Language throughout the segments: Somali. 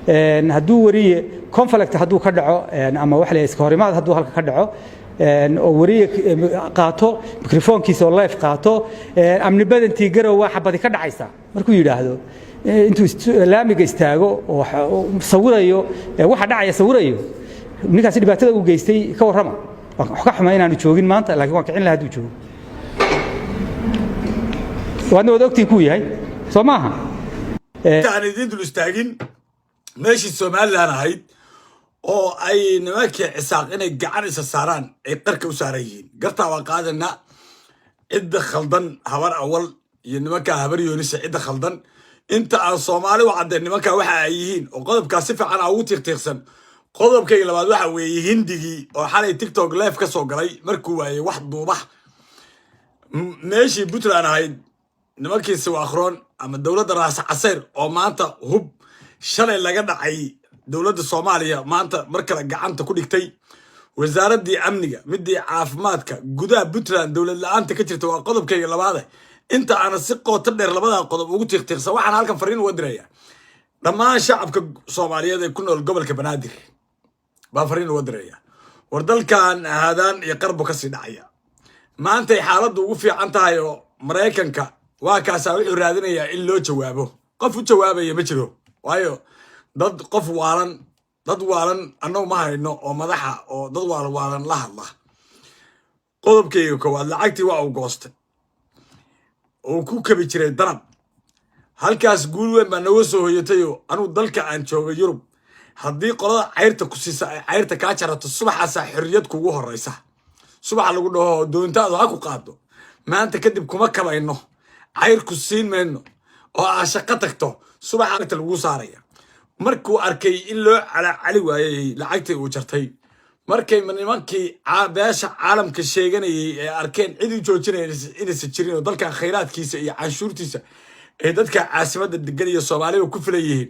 هدو وريه conflict هدو كدعو أما وحلة إسكهرمات هدو هالك كدعو وريه قاطو ميكروفون كيس والله في قاطو أمن بدن تيجر واحد بدي كدع عيسى مركو يلاهدو أنتوا لامي جستاجو وصوريو واحد داعي يصوريو نكاس اللي بعتذر وجيستي كورما حكح ما ينام تشوفين ما أنت لكن واقعين لهدو تشوف وأنا ودكتي كوي هاي سماها يعني دين الاستاجين ماشي السومال أنا هيد أو أي نماكي عساق إنه جعانس الساران يقرك وساريين قرطع وقادنا إدى خلدن هوار أول ينماكا هبر يونس إدى خلدن أنت الصومالي وعد نماكا وحا أيهين وقضب كاسفة عن عوتي اختيخسن قضب كي لما وحا ويهين ديجي وحالي تيك توك لايف كسو قري مركو واحد ضوبح ماشي بوتر أنا هيد نماكي سوى أخرون أما الدولة راس عسير أو ما أنت هب شلي لقد عي دولة الصومالية ما أنت مركز جعنت كل كتي وزارة دي أمنية مدي عافماتك جدا بتران دولة اللي أنت كتير توقضب كي لبعضه أنت أنا ثقة وتقدر لبعضها قضب وقلت يختار سواء عن هالكم فرين ودرية لما شعب الصومالية ده كنا القبل كبنادر بفرين ودرية وردل كان هذان يقربوا كسي دعية ما أنت حالات وقفي أنت هايو مريكنك وكاساوي رادنيا إلا جوابه قف جوابه يمشرو وايو ضد قف وارن أنه ما هي إنه ومدحه أو ضد وارن الله قلب كيو كواد لعقتي واو قوست وكوك بيشري ضرب هالكاس قولوا ما نوسه يتيو أنا ضلك عن شو يوروب هدي قرا عيرتك كسيسة عيرتك كاشرة الصبح على حريتك وجوه الرئيسة صبح على قوله دون تاذو هاكو قادو ما أنت كدب كمكة إنه عير كسين منه أو عشقتك تو صبح على الوصارية markuu arkay in loo cali waayay lacagtii uu jartay markay nimankii beesha caalamka sheeganayay ee arkeen cid u joojinaysa inaysan jirin oo dalka khayraadkiisa iyo canshuurtiisa ee dadka caasimada degan iyo Soomaaliya ku filayeen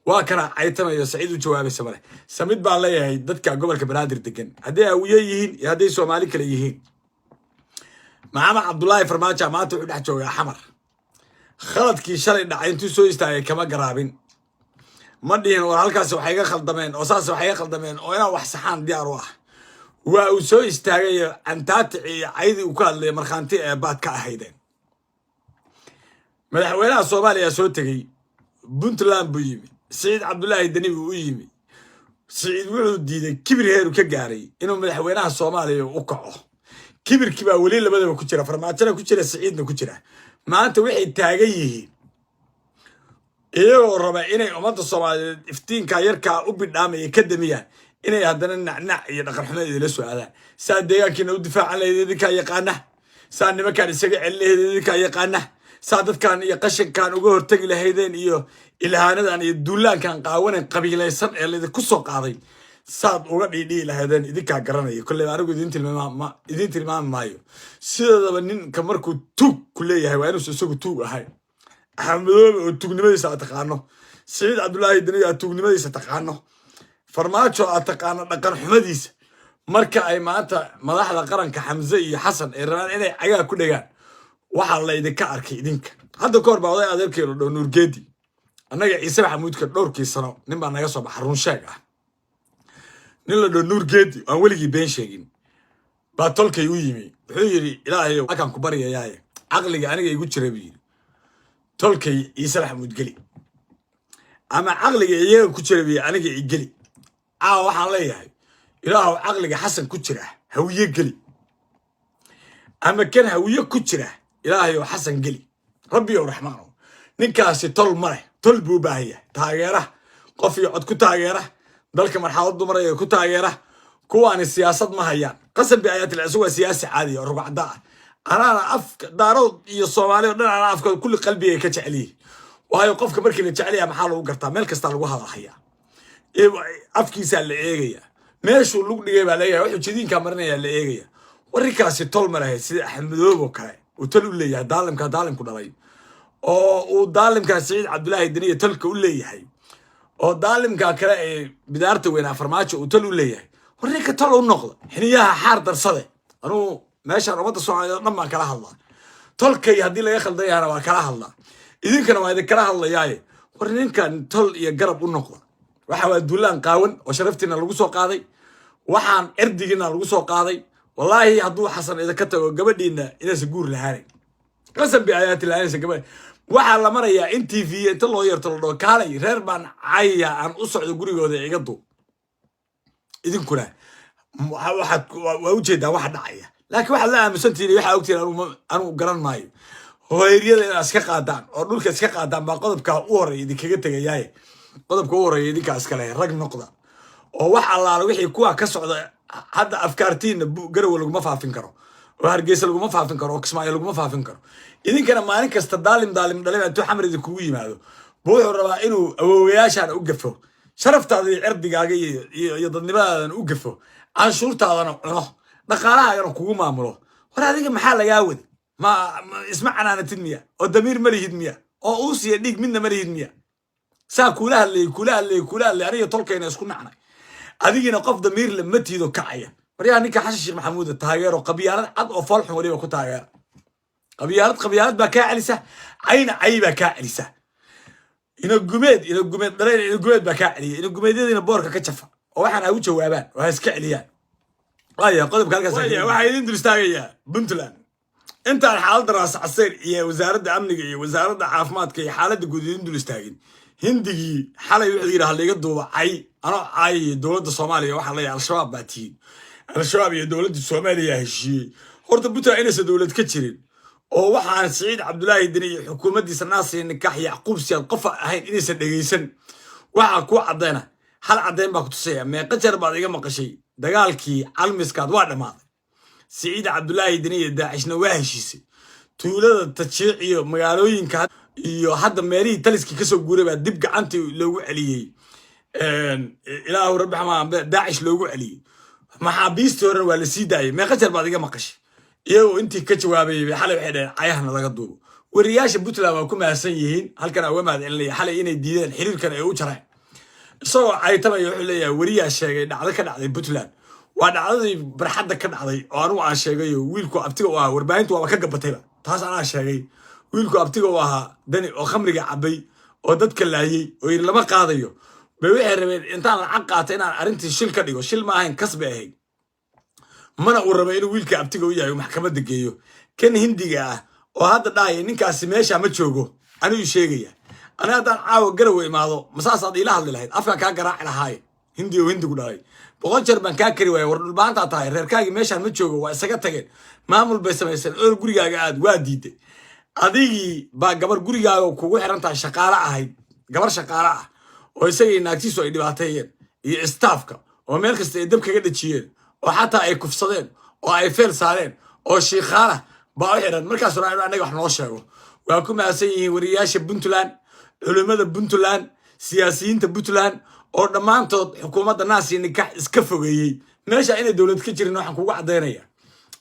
waa kana aytamayo Saciid u jawaabaysa mare samid baa leeyahay dadka gobolka Banaadir degan haday awiye yihiin iyo haday Soomaali kale yihiin Maxamed Cabdullaahi Farmaajo maanta wuxuu dhex joogay xamar khaladkii shalay dhacay intuu soo istaagay kama garaabin مدين وهالكاس وحياة خلدمين أساس وحياة خلدمين وأنا وحسحان دياروح وأسوي استاجي أن تاتعي عيدي وكال مرخانتي بعد كأهيدين مدحونا الصومالي يا سوتري بنتلان بيمي سعيد عبد الله الدنيبي ويمي سعيد ولد دي كبر هيرو كجاري إنه مدحونا الصومالي وقعه كبر كبا ولي اللي بدأ كتير فرماتنا كتير سعيدنا كتير ما أنت وحيد تاجيه إيه ربع إني أمانة الصومال إفتين كايركا وبنام يكدميا إني هذا النع ينقر حنا يدرسوا هذا ساديا كنا ودفاع على ذيك يقانه سان ما كان يسجع اللي ذيك يقانه سادت كان يقشن كان وجور تجله هيدين إيوه إلى هذا يعني الدولان كان قاونا قبيلة يسن اللي كسر قاضي صاد وقبل يدي لهذين ذيك قرني كل ما أرجو دينت المام دينت المام مايو سيدا بنين كمركو توك كلية هواي نسوق توك هاي حمدوه توغنimadiisa taqaano Saciid Cabdullaahi Daniya توغنimadiisa taqaano Farmaajo taqaano dhaqan xumadiisa marka ay maanta madaxda qaranka Xamza iyo Xasan ay rabaan inay cagaa ku dhagaan waxa la idinka arkay idinka hadda koor baa oday adeerkeeyo dhow Nuur Geedi annaga Ciise Maxamuudka dhowrkii sano nin baa naga soo baxay run sheeg ah nin la dhow Nuur Geedi aan weligii been sheegin baa tolkay u yimi wuxuu yiri Ilaahay akan ku baryayaa aqliga aniga igu jiray تلكي يسرح متقلي أما عقلك إياه كتير أنا جي يقلي واحد عليها إله عقلك حسن كتير هوية قلي أما كان هوية كتير إلهي حسن قلي ربي ورحمنه نكاسي طل مره طل بوباهية تاجره قفي عد كتاجره ذلك مرحلة دمرية كتاجره كوان السياسات ما هيان قسم بآيات العزوة سياسي عادي ربع داع أنا دارو الصومالي أنا كل قلبي كتعليه وهاي قفك بركي اللي تعليها محله وقرطها ملك استعلوا هذا حيا أفكي سال إيجيا ماشوا اللوك اللي جايب عليها واحد شدين كامرنا اللي إيجيا والركاس الطول مرة سيد حمدوه بكاي وتلو لي يا دالم كدالم كنا راي أو ودالم كسعيد عبد الله الدنيا تلك ولي هاي أو دالم ككلا بدارته وين فرماتش وتلو لي هاي والركاس طلعوا النقطة حنيها حار درصده أنا ماشي رمضان الصومالي لما كره الله تلكي هدي لا يخل ضيها أنا كره الله إذا كانوا هذا كره الله جاي ورنين كان تل يجرب النقطة waxa waa duulaan qaawan oo sharaftiina lagu soo qaaday waxaan erdigiina lagu soo qaaday wallahi hadduu xasan idinka tago gabadhiina inaysa guur lahaanay qasab bi ayaati lahaanaysa gabadh waxaa la marayaa in TV inta loo yeerto la dhaho kaalay reer baan caya aan u socdo gurigooda iga duu idinkuna waxaad waa u jeedaa waxa dhacaya laakiin waxaad la aamusantihiin waxa ogtiin anu garan maayo hooyada inaad iska qaadaan oo dhulka iska qaadaan baa qodobka u horeeya idinkaga tegayaaye qodobka u horeeya idinkaa iska leh rag noqda oo wax allaala wixii kuwa ka socda hadda afkaartiina garowe laguma faafin karo oo hargeysa laguma faafin karo oo kismaayo laguma faafin karo idinkana maalin kasta daalim dhalay intuu xamar idinkugu yimaado buu wuxuu rabaa inuu awoowayaashaan u gafo sharaftaada iyo cirdigaaga iyo dadnimadaadana u gafo canshuurtaadana cuno dhaqaalahaagana kugu maamulo war adiga maxaa lagaa wadi ma isma canaanatid miya oo damiir ma lihid miya oo uusiya dhiig midna ma lihid miya saa kula hadlay aniga tolkayna isku nacnay adigina qof damiir le ma tiido kacaya waryaa ninka xasan sheekh maxamuud taageero qabyaalad cad oo foolxun waliba ku taageera qabyaalad baa kaa celisa cayna cay baa kaa celisa ina gumeed baa kaa celiya ina gumeedyadiina boorka ka jafa oo waxaan ay u jawaabaan oo ay iska celiyaan waaya qodobka halkaas waxaa idin dul istaagayaa Puntland intaan xaaladda raas casir iyo wasaaradda amniga iyo wasaaradda caafimaadka iyo xaaladda guud idin dul istaagin hindigii xalay wuxuu yidhi haliga duuba cay anoo cay dowladda Soomaaliya waxa la yahay al-shabaab baa tiin al-shabaab iyo dowladda Soomaaliya heshiiyey horta Puntland inaysan dowlad ka jirin oo waxaan Saciid Cabdullaahi Deni iyo xukuumaddiisa Naasir Nikax Yacquub Siyaad qof ahayn inaysan dhageysan waxa ku cadeena hal cadeyn baa ku tusaya meeqa jeer baad iga maqashay dagaalkii almiskaad waa dhamaaday Saciid Cabdullaahi Deni iyo Daacishna waa heshiisay tuulada Tajiic iyo magaalooyinka iyo hadda meelihii taliskii ka soo guuray baa dib gacantii loogu celiyey ilaahu rabbi xamaa Daacish loogu celiyey maxaabiistii hore waa la sii daayay meeqa jeer baad iga maqashay iyagoo intii ka jawaabay xalay waxay dhaheen cayahana laga duubo wariyaasha Puntland waa ku mahadsan yihiin halkan uga mahadcelinaya xalay inay diideen xiriirkan ay u jareen isagoo caytamaya wuxuu leeyahay wariyaa sheegay dhacdo ka dhacday Puntland waa dhacdadii barxadda ka dhacday oo anigu aan sheegay wiilku abtiga u ahaa warbaahintu waaba ka gabatayba taas anaa sheegay wiilku abtiga u ahaa Dani oo khamriga cabay oo dadka laayay oo yiri lama qaadayo bay waxay rabeen intaan lacag qaatay inaan arrintii shil ka dhigo shil ma ahayn kasbi ahayd mana uu rabay inuu wiilka abtiga u yahay maxkamadda geeyo kan hindiga ah oo hadda dhaayay ninkaasi meesha ma joogo anigu sheegaya ana haddaan caawa garowe imaado masaasaad ila hadli lahayd afka kaa garaaci lahaay hindigu dhalay boqol jeer baan kaa kari waayay war dhulbaanta tahay reerkaagii meeshaan ma joogo waa isaga tageen maamul bay samaysan oo gurigaaga aad waa diiday adigii baa gabar gurigaaga kugu xiran tahay shaqaale ahayd gabar shaqaale ah oo isagii naagtiisu ay dhibaateeyeen iyo staafka oo meel kasta ay dab kaga dhajiyeen oo xataa ay kufsadeen oo ay feel saareen oo shiikhaana baa u xiran markaas hore anaga wax noo sheego waa ku mahadsan yihiin wariyaasha Puntland culimada Puntland siyaasiyiinta Puntland oo dhammaantood xukuumadda Naasir Nikax iska fogeeyey meesha inay dowlad ka jirin waxaan kugu cadeynaya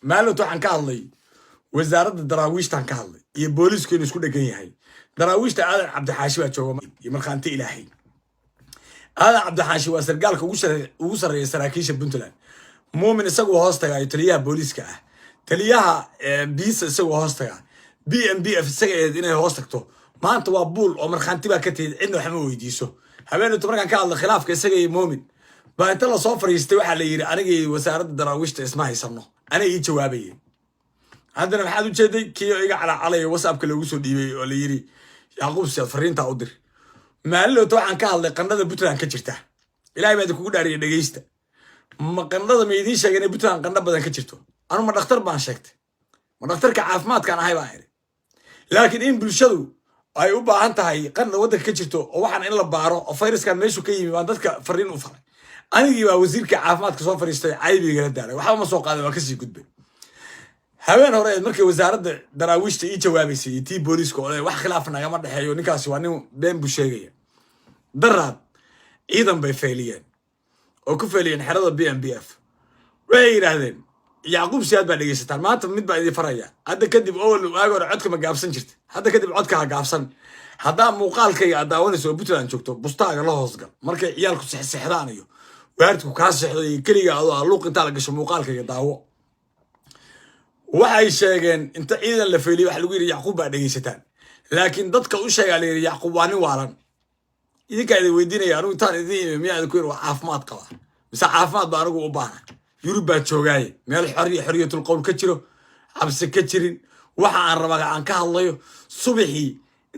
maalinta waxaan ka hadlay wasaaradda daraawiishtan ka hadlay iyo booliisku inuu isku dhagan yahay daraawiishta aadan cabdixaashi baa jooga iyo markhaanti ilaahay aadan cabdixaashi waa sargaalka ugu sarreeya saraakiisha Puntland muumin isagoo hoos tagaa taliyaha booliiska ah taliyaha biisa isagoo hoos tagaa BMBF isaga inay hoos tagto maanta waa buul oo markhaanti baa ka tiyay cidna wax ma weydiiso habeentu markaan ka hadla khilaafka isaga iyo muumin baa inta la soo fariistay waxa la yiri anigii wasaaradda daraawiishta isma haysano anay ii jawaabayeen haddana waxaad u jeeday kiyo iga calacalay WhatsApp-ka loogu soo dhiibay oo la yiri Yacquub Siyaad fariinta u dir maalinta waxaan ka hadlay qandhada Puntland ka jirta ilaahay baa kugu dhaariyay dhageysta ma qandhada ma idin sheegay in Puntland qandha badan ka jirto anu ma dhakhtar baan sheegtay ma dhakhtarka caafimaadkaan ahay baa iri laakiin in bulshadu ay u baahan tahay qandha waddanka ka jirto oo waxaan in la baaro oo fayraskan meeshu ka yimi baan dadka fariin u faray anigii baa wasiirka caafimaadka soo fariistay caybiga la daaray waxba ma soo qaaday waa ka sii gudbay habeen hore markii wasaaradda daraawiishta ii jawaabaysay iyo tii booliiska oo wax khilaaf nagama dhaxeeyo ninkaasi waa nin been buu sheegaya daraad ciidan bay feeliyeen oo ku feeliyeen xerada BMBF waxay yiraahdeen Yacquub Siyaad baa dhageysataan maanta mid baa idin faraya hadda kadib awal waaga hore codka ma gaabsan jirta hadda kadib codka ha gaabsan haddaa muuqaalkayga daawanayso Puntland joogto bustaaga la hoosgal markay ciyaalku sixsixdaan iyo waartu kaa sixdo iyo kaliya adoo luuq inta la gasho muuqaalkayga daawo waxay sheegeen inta ciidan la feeliyay wax lagu yiri Yacquub baa dhageysataan laakiin dadka u sheegay la yiri Yacquub waa nin waalan idinka idin weydiinaya anigu intaan idin miyaa idinku yiri waa caafimaad qaba mise caafimaad baa anigu u baahna yurub baa joogaaye meel xorriyatul qowl ka jiro cabsi ka jirin waxa aan rabaa aan ka hadlayo subaxii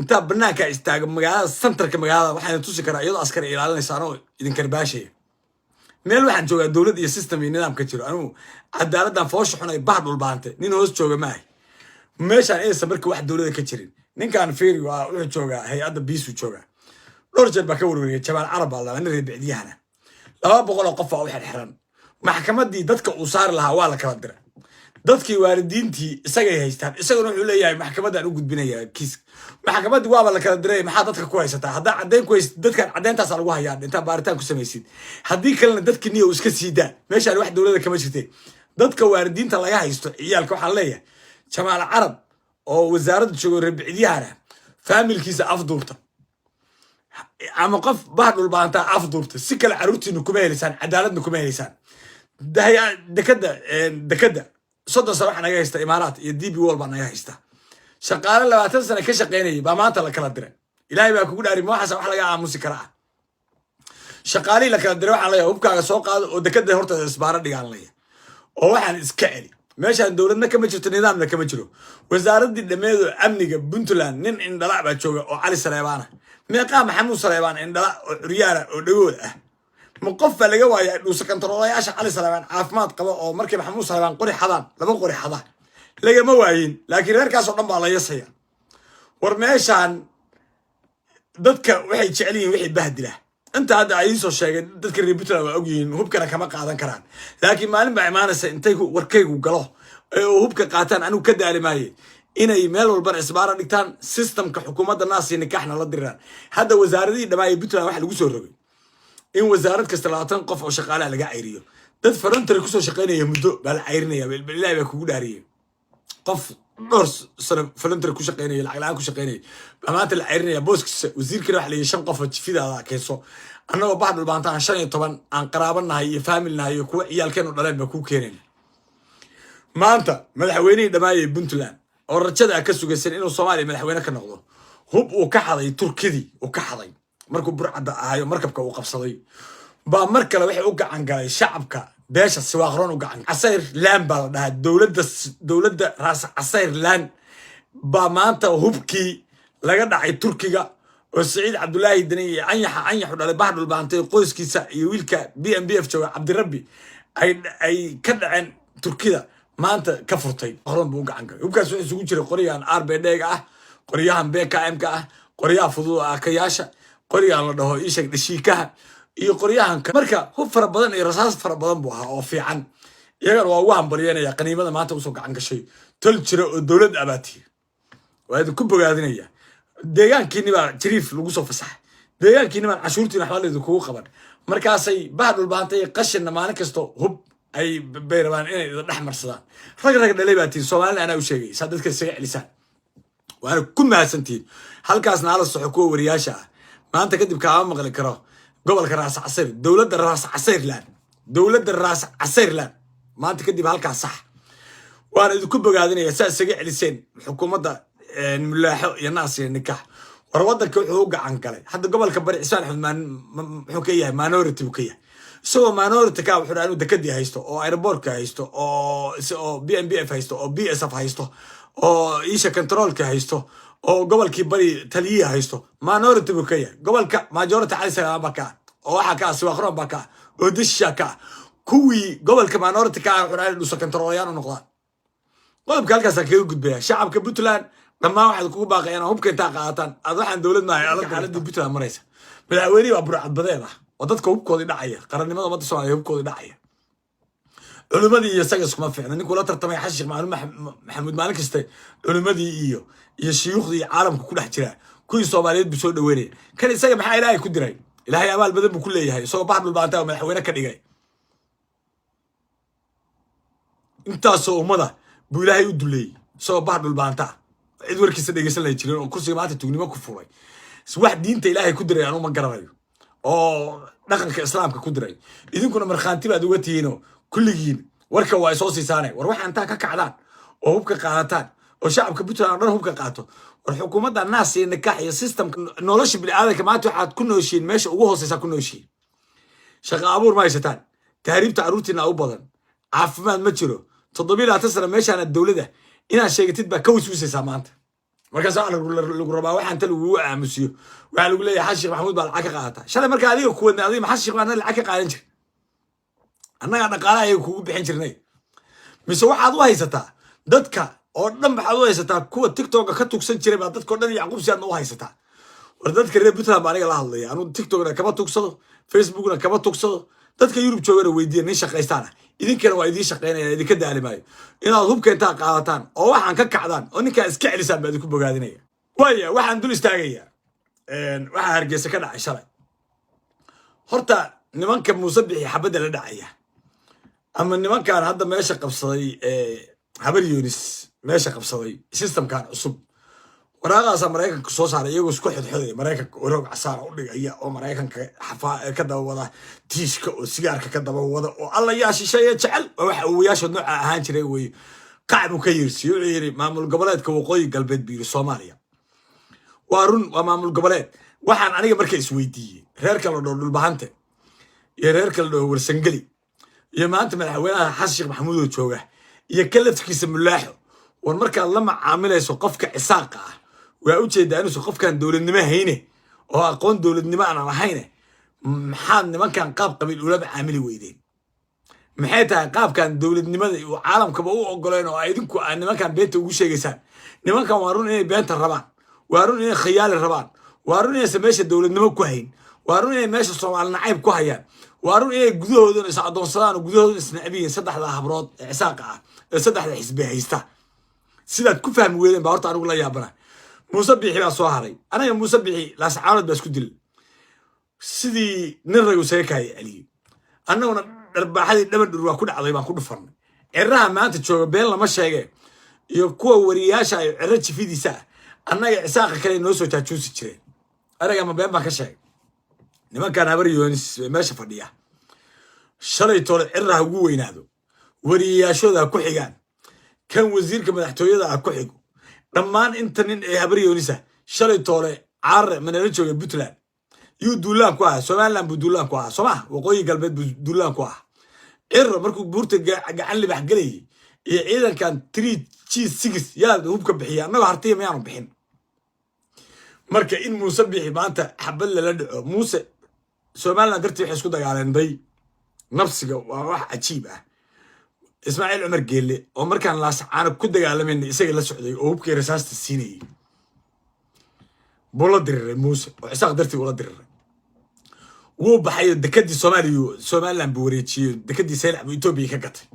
inta banaanka istaaga magaalada centerka magaalada waxaan tusi karaa iyadoo askar ilaalinaysa anoo idin karbaashaya meel waxaan joogaa dowlad iyo system iyo nidaam ka jiro anigu cadaaladdan foosha xun ay bahad dhulbaante nin hoos jooga maahay meeshaan aysan marka wax dowladda ka jirin ninkaan fiiri waa wuxuu joogaa hay-adda biisuu joogaa dhowr jeer baa ka warwareegay jabaal carab baa laba nin reer bicdiyahana 200 oo qof oo u xirxiran maxkamaddii dadka uu saari lahaa waa la kala diray dadkii waalidiintii isagay haystaan isaguna wuxuu leeyahay maxkamaddaan u gudbinayaa kiis maxkamaddii waaba la kala diray maxaa dadka ku haysataa haddaa caddayn ku haysid dadkan caddayntaas lagu hayaa intaa baaritaan ku samaysid haddii kalena dadkii niyo iska siidaa meeshaan wax dowladda kama jirteen dadka waalidiinta laga haysto ciyaalka waxaa leeyahay jamaal carab oo wasaaradda joogo reer bicdiyahana faamilkiisa afduurta ama qof bahad dhulbaantaa afduurta si kale caruurtiina kuma helaysaan cadaaladna kuma helaysaan dekada 30 sano waxa naga haysta imaaraat iyo DB World baa naga haysta shaqaale 20 sano ka shaqeynayay baa maanta la kala diray ilaahay baa kugu dhaari waxaas wax laga aamusi karaa shaqaale la kala diray waxa la hubkaaga soo qaado oo dekada horta isbaara dhigaan leeyahay oo waxaan iska celi meeshaan dowladna kama jirto nidaamna kama jiro wasaaradii dhameedo amniga Puntland nin indhalaa baa jooga oo Cali Saleebaan meeqa Maxamuud Saleebaan indhalaa oo Curyaana oo dhagood ah ma qof laga waayay dhuusa kantaroolayaasha Cali Saleebaan caafimaad qaba oo markii Maxamuud Saleebaan qori xadaan laba qori xadaan lagama waayin laakiin reerkaas oo dhan baa la yeesaya war meeshaan dadka waxay jecel yihiin wixii bahdila inta hadda ay soo sheegay dadka reer Puntland waa ogyihiin hubkana kama qaadan karaan laakiin maalin baa imaanaysa intay warkaygu galo oo hubka qaataan anigu ka daalimaayay inay meel walba isbaara dhigtaan systemka xukuumadda naasi nikaxna la diraan hadda wasaaradii dhamaay Puntland wax lagu soo rogay in wasaarad kasta 20 qof oo shaqaale laga cayriyo dad voluntary ku soo shaqeynaya muddo baa la cayrinaya ilaahay baa kugu dhaariyay qof dhowr sano voluntary ku shaqeynaya lacag la'aan ku shaqeynaya maanta la cayrinaya booskiisa wasiirkana wax leeyahay 5 qof oo jifidaada keenso annagoo bahad dhulbaantaan 15 aan qaraabanahay iyo familnahay iyo kuwa ciyaalkeenu dhaleen ba ku keeneen maanta madaxweynihii dhamaayay Puntland oo rajada ka sugaysan inuu Soomaaliya madaxweyne ka noqdo hub uu ka xaday Turkidii uu ka xaday markuu burcada ahayo markabka uu qabsaday baa mar kale waxay u gacan galay shacabka beesha siwaaqroon u gacan casayr laan baa la dhahaa dowladda raas casayr laan baa maanta hubkii laga dhacay Turkiga oo Saciid Cabdullaahi Dani iyo anyaxu dhalay bahad dhulbaantay qoyskiisa iyo wiilka BMBF jooga Cabdirabbi ay ka dhaceen Turkida maanta ka furtay qoran buu gacan galay hubkaas wuxuu isugu jiray qoryahan RBD-ga ah qoryahan BKM-ka ah qoryaha fudud ah kayaasha qoryahan la dhaho ishag dhashiikaha iyo qoryahan marka hub fara badan iyo rasaas fara badan buu ahaa oo fiican iyaga waa ugu hambalyeynaya qaniimada maanta u soo gacan gashay tol jira oo dowlad abaati waa idin ku bogaadinaya deegaankiina baa jiriif lagu soo fasaxay deegaankiina baa cashuurtiina xawaalada kugu qaban markaasay bahad dhulbaantay qashinna maalin kasto hub ay beerabaan inay dhex marsadaan rag dhalay baa tiin Soomaaliya ana u sheegay sa dadka isaga celisaan waana ku mahadsantiin halkaasna ala soxo kuwa wariyaasha ah maanta kadib kaama maqli karo gobolka raas casayr dowladda raas casayr maanta kadib halkaas sax waana idinku bogaadinaya saa isaga celiseen xukuumadda mulaaxo iyo naas iyo nikax war wadanka wuxuu u gacan galay hadda gobolka bari Cismaan Xudmaan wuxuu ka yahay minority buu ka yahay isagoo minority ka wuxuu raanu dekadii haysto oo airport ka haysto oo BMBF haysto oo BSF haysto oo isha controlka haysto oo gobolkii bari taliye haysto minority buu ka yahay gobolka majority Cali Saleebaan baa ka oo waxa ka siwaaqroon baa ka oo disha ka kuwii gobolka minority ka wuxuu raanu dhuusa controlayaan u noqdaan qodobka halkaas ka gudbaya shacabka Puntland dhammaan waxaad kugu baaqayaan hubka inta qaataan aad waxaan dowlad maahay xaaladda Puntland maraysa madaxweynaha waa burcad badeed ah oo dadka hubkoodii dhacaya qarannimada ummadda Soomaaliya hubkoodii dhacaya culimadii iyo isaga iskuma fiicna ninkuu la tartamay xashir maxamuud maalin kasta culimadii iyo shuyuukhdii caalamka ku dhex jira kuwii Soomaaliyeed buu soo dhaweynay kan isaga maxaa ilaahay ku diray ilaahay abaal badan buu ku leeyahay isagoo bahad dhulbaantaa madaxweyne ka dhigay intaasoo ummada buu ilaahay u duleeyay isagoo bahad dhulbaantaa cid warkiisa dhegeysan la jirin oo kursiga maanta tugnimo ku furay wax diinta ilaahay ku diray aanu ma garanayo oo dhaqanka islaamka ku diray idinkuna markhaanti baad uga tihiinoo kulligiin warka waa soo siisaanay war waxaan taa ka kacdaan oo hubka qaadataan oo shacabka Puntland dhan hubka qaato والحكومة ده الناس النكاح يا سيستم نولش بالعادة كمان تحد كنا وشين ماشي وجوه سيسا كنا وشين شغال أبور ما يستان تهريب تعروتنا أو بدن عفمان متشرو تضبي لا تسر ماشي عن الدولة ده إن الشيء تتبع كويس وسيسا مانت مركز على الغرباء واحد أنت لو وقع مسيو وعلى يقول لي حاج محمود بالعكا قاطع شل مركز عليه وكون عظيم حاج أنا العكا قاطع أنا قالا يكون بحنجرني مسوا حظوا هيستا دتك oo dhan baxad u haysataa kuwa TikTok ka tugsan jiray baa dadka dhan Yacquub si aad u haysataa war dadka reer Puntland baa aniga la hadlaya anu TikTok-na kama tugsado Facebook-na kama tugsado dadka Yurub joogana weydiin nin shaqaystaan idinkana waa idin shaqeynaya idinka daalimayo inaad hubka inta qaadataan oo waxaan ka kacdaan oo ninka iska celisaan baad ku bogaadinaya waaya waxaan dul istaagaya waxa Hargeysa ka dhacay shalay horta nimanka Muuse Bixi xabada la dhacaya ama nimankan hadda meesha qabsaday habar Yunis meesha qabsaday systemkan cusub waraaqaas Mareykanka soo saaray iyagoo isku xidxoday Mareykanka roog casaar u dhigaya oo Mareykanka ka daba wada tiishka oo sigaarka ka daba wada oo alla yaa shisheeye jecel waxa uu yaasho nooc ahaan jiray way qacbu ka yirsiyo yiri maamul goboleedka waqooyi galbeed biir Soomaaliya waarun waa maamul goboleed waxaan aniga markay isweydiiyay reerka la dhul bahante iyo reerka la warsangeli iyo maanta madaxweynaha Xasan Sheekh Maxamuud oo jooga iyo kalafkiisa mulaaxo war marka la macaamilayso qofka isaaqa ah waa u jeedaa inuu qofkan dawladnimo hayne oo aqoon dawladnimo aan lahayne maxaa nimankan qaab qabiil ula macaamili weydeen maxay tahay qaabkan dawladnimada iyo caalamkaba u ogoleen oo ay idinku nimankan beenta ugu sheegaysaan nimankan waa run inay beenta rabaan waa run inay khiyaali rabaan waa run inay sameesha dawladnimo ku hayn waa run inay meesha Soomaali nacayb ku hayaan waa run inay gudahooda is adoonsadaan oo gudahooda isnacbiyin saddexda habrood isaaqa ah saddexda xisbi haysta sidaad ku fahmi weeyeen baa horta anigu la yaabana Muuse Bixi baa soo haray anaga Muuse Bixi la sacaanad baa isku dil sidii nin rayo seekay ali annaguna darbaaxadii dhaban dhur ku dhacday baan ku dhufarnay ciraha maanta jooga been lama sheege iyo kuwa wariyaasha ay cira jifidiisa annaga isaaqa kale noo soo jaajuusi jireen anaga ma been baan ka sheegay nimankan habar Yunis meesha fadhiya shalay toole ciraha ugu weynaado wariyaashooda ku xigaan kan wasiirka madaxtooyada ku xigo dhammaan inta nin ee habar Yunis shalay toole caar manala jooga Puntland yu duulaan ku ah Soomaaliland buu duulaan ku ah Soomaa waqooyi galbeed buu duulaan ku ah ciro markuu buurta gacan libax galay iyo ciidankan 3G6 yaa hubka bixiya annaga hartiya ma aanu bixin marka in Muuse Bixi maanta xabad la dhaco Muuse Soomaaliland dartii wax isku dagaaleen bay nafsiga waa wax cajiib ah Ismaaciil Umar Geelle oo markaan la sacaano ku dagaalameen isaga la socday oo hubkii rasaasta siinay bolo diray Muuse oo isaaq dartii wala diray wuu baxay dekadii Soomaaliland buu wareejiyay dekadii Seylac buu Itoobiya ka gatay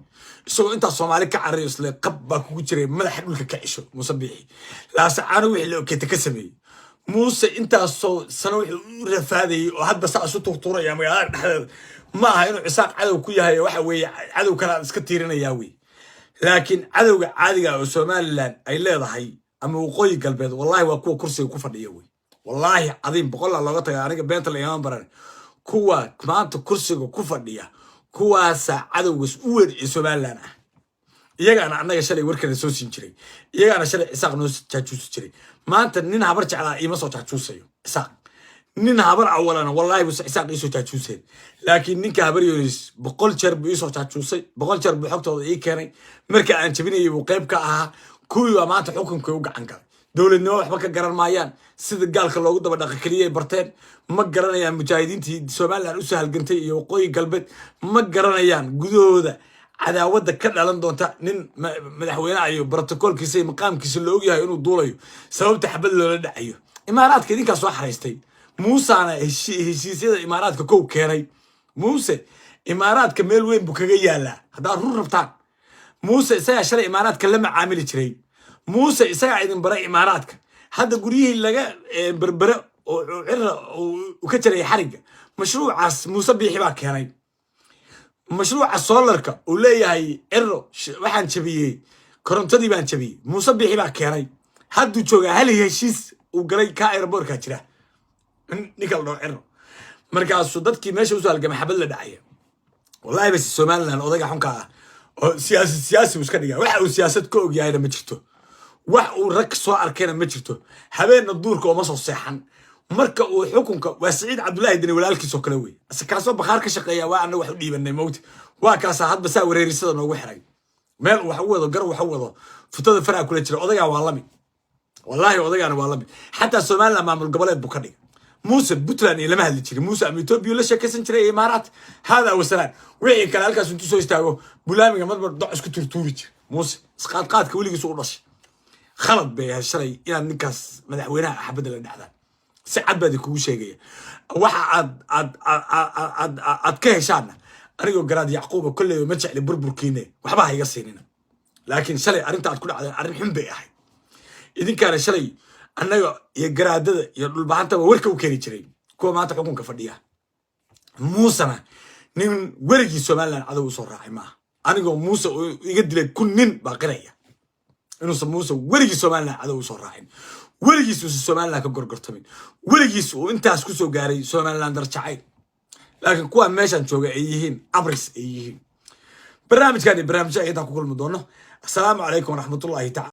isagoo inta Soomaali ka carray isla qab baa kugu jiray madaxa dhulka ka cisho Muuse Bixi la sacaano wixii loo keetay ka sameeyay Muuse intaasoo sano wuxuu rafaaday oo hadba saa isu turturaya magaalada dhexdeeda ma aha inuu isaaq cadow ku yahay waxa weeye cadow kala iska tiirinaya weey laakiin cadowga caadiga oo Soomaaliland ay leedahay ama waqooyi galbeed wallahi waa kuwa kursiga ku fadhiya weey wallahi cadiim boqol looga tagay aniga beenta la iman baran kuwa maanta kursiga ku fadhiya kuwaas cadowga u weyn ee Soomaaliland ah iyagana annaga shalay warkana soo siin jiray iyagana shalay isaaq noo jaajuus jiray maanta nin habar jeclaa ima soo jaajuusayo isaaq nin habar awalana wallahi buu isaaq isoo jaajuusay laakiin ninka habar Yunis boqol jeer buu isoo jaajuusay boqol jeer buu xogtooda ii keenay marka aan jabinayay buu qayb ka ahaa kuwii waa maanta xukunka u gacan galay dawladnimo waxba ka garan maayaan sida gaalka loogu daba dhaqay kaliya barteen ma garanayaan mujaahidiintii Soomaaliland u soo halgantay iyo waqooyi galbeed ma garanayaan gudahooda cadaawada ka dhalan doonta nin madaxweynaha iyo protocolkiisa iyo maqaamkiisa loo yahay inuu duulayo sababta xabad loola dhacayo imaaraadka idinka soo xareystay Muusana heshiisyada imaaraadka kow keenay Muuse imaaraadka meel weyn buu kaga yaalaa hadaa run rabtaan Muuse isaga shalay imaaraadka la macaamili jiray Muuse isaga idin baray imaaraadka hadda guriyihii laga berbere oo cira oo ka jiray xariga mashruucaas Muuse Bixi baa keenay mashruuca solarka oo leeyahay ciro waxaan jabiyay korontadii baan jabiyay Muuse Bixi baa keenay haddu jooga hal heshiis uu galay ka airportka jira nikal doo ciro markaas dadkii meesha u soo halgamay xabad la dhacay wallahi bas Soomaaliland odaga xunka ah oo siyaasi iska dhiga waxa uu siyaasad ka og yahay ma jirto wax uu rag soo arkayna ma jirto habeenna duurka oo ma soo seexan marka uu xukunka waa Saciid Cabdullaahi Dani walaalkiisoo kale wey asakaasoo bakhaar ka shaqeeya waa anna wax u dhiibanay mawti waa kaasa hadba saa wareerisada noogu xiray meel wax u wado gar wax u wado futada faraa kula jira odagaa waa lamid wallahi odagaana waa lamid xataa Soomaaliland maamul goboleed buu ka dhigay موسى بطلان إلى مهل تشري موسى أميتو بيقول لك كيس نشري إمارات هذا وسلام وعي كان هالكاس أنتو سوي استاجو بلامي ما تبغى ضع اسكت توريج موسى سقاط قاد كولي يسوق رش خلط بهالشري إلى النكاس مدحوينها أحبد الدحدان سعد بدي كل شيء جاي واحد عد كهشان أريو جراد يعقوب كل يوم متشع لبربركينه وحبها يقصيننا لكن شلي أنت عاد كل على الحين بيحي إذا كان شلي annaga iyo garaadada iyo dhulbaxanta warka u keenay jiray kuwa maanta xukunka fadhiya muusana nin warigii Soomaaliland cadow soo raacay ma anigoo muuse iga dilay kun nin baaqiraya inuu muuse warigii Soomaaliland cadow soo raacin warigiisu Soomaaliland ka gorgortamay warigiisu intaas ku soo gaaray Soomaaliland darjacay laakiin kuwa meeshan jooga ay yihiin abris ay yihiin barnaamijkan barnaamijka inta ku kulmi doono assalaamu calaykum waraxmatullaahi ta'ala